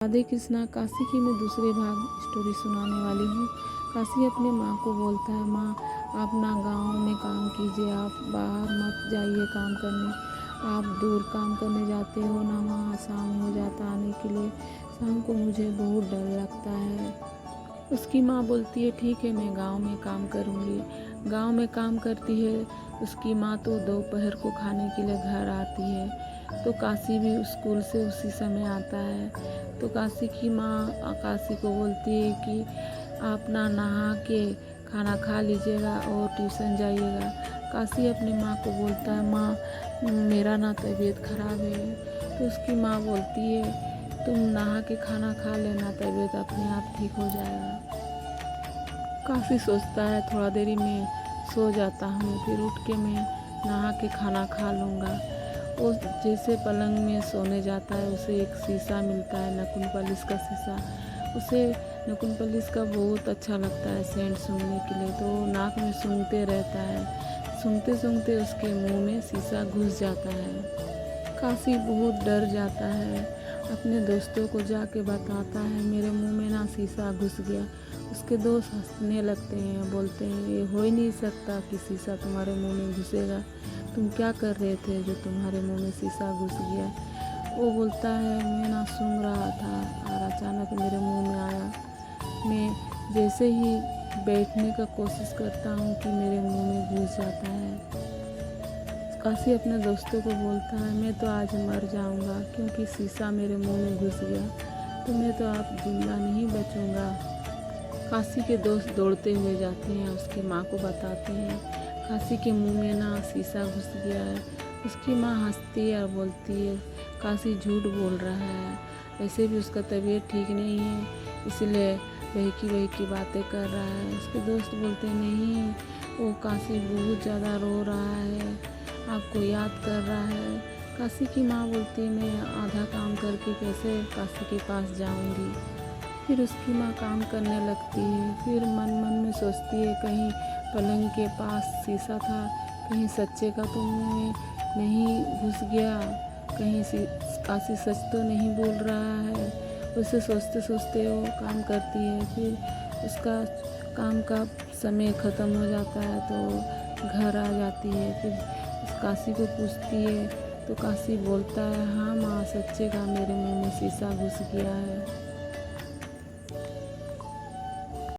राधे कृष्णा काशी की मैं दूसरे भाग स्टोरी सुनाने वाली हूँ। काशी अपने माँ को बोलता है, माँ आप ना गाँव में काम कीजिए, आप बाहर मत जाइए काम करने, आप दूर काम करने जाते हो ना, वहाँ शाम हो जाता आने के लिए, शाम को मुझे बहुत डर लगता है। उसकी माँ बोलती है ठीक है मैं गांव में काम करूँगी। गांव में काम करती है उसकी माँ तो दोपहर को खाने के लिए घर आती है। तो काशी भी स्कूल से उसी समय आता है। तो काशी की माँ काशी को बोलती है कि आप ना नहा के खाना खा लीजिएगा और ट्यूशन जाइएगा। काशी अपनी माँ को बोलता है, माँ मेरा ना तबीयत खराब है। तो उसकी माँ बोलती है तुम नहा के खाना खा लेना, तबीयत अपने आप ठीक हो जाएगा। काफ़ी सोचता है, थोड़ा देरी में सो जाता हूँ, फिर उठ के मैं नहा के खाना खा लूँगा। वो जैसे पलंग में सोने जाता है उसे एक शीशा मिलता है, नकुन पॉलिश का शीशा। उसे नकुन पॉलिश का बहुत अच्छा लगता है सेंट सूंघने के लिए, तो नाक में सूंघते रहता है। सूंघते सूंघते उसके मुंह में शीशा घुस जाता है। काशी बहुत डर जाता है, अपने दोस्तों को जाके बताता है मेरे मुंह में ना शीशा घुस गया। उसके दोस्त हंसने लगते हैं, बोलते हैं ये हो ही नहीं सकता कि शीशा तुम्हारे मुंह में घुसेगा, तुम क्या कर रहे थे जो तुम्हारे मुंह में शीशा घुस गया। वो बोलता है मैं ना सूंघ रहा था और अचानक मेरे मुंह में आया। मैं जैसे ही बैठने का कोशिश करता हूँ कि मेरे मुंह में घुस जाता है। काशी अपने दोस्तों को बोलता है मैं तो आज मर जाऊंगा क्योंकि शीशा मेरे मुंह में घुस गया, तो मैं तो आप जिंदा नहीं बचूंगा। काशी के दोस्त दौड़ते हुए जाते हैं, उसकी माँ को बताते हैं काशी के मुंह में ना शीशा घुस गया है। उसकी माँ हंसती है और बोलती है काशी झूठ बोल रहा है, वैसे भी उसका तबीयत ठीक नहीं है, इसलिए बहकी बातें कर रहा है। उसके दोस्त बोलते हैं नहीं, वो काशी बहुत ज़्यादा रो रहा है, आपको याद कर रहा है। काशी की माँ बोलती है मैं आधा काम करके कैसे काशी के पास जाऊंगी। फिर उसकी माँ काम करने लगती है, फिर मन मन में सोचती है कहीं पलंग के पास शीशा था, कहीं सच्चे का तो मुँह में नहीं घुस गया, कहीं काशी सच तो नहीं बोल रहा है। उसे सोचते सोचते वो काम करती है, फिर उसका काम का समय ख़त्म हो जाता है तो घर आ जाती है। फिर काशी को पूछती है तो काशी बोलता है हाँ माँ सच्चे का मेरे मुंह में शीशा घुस गया है।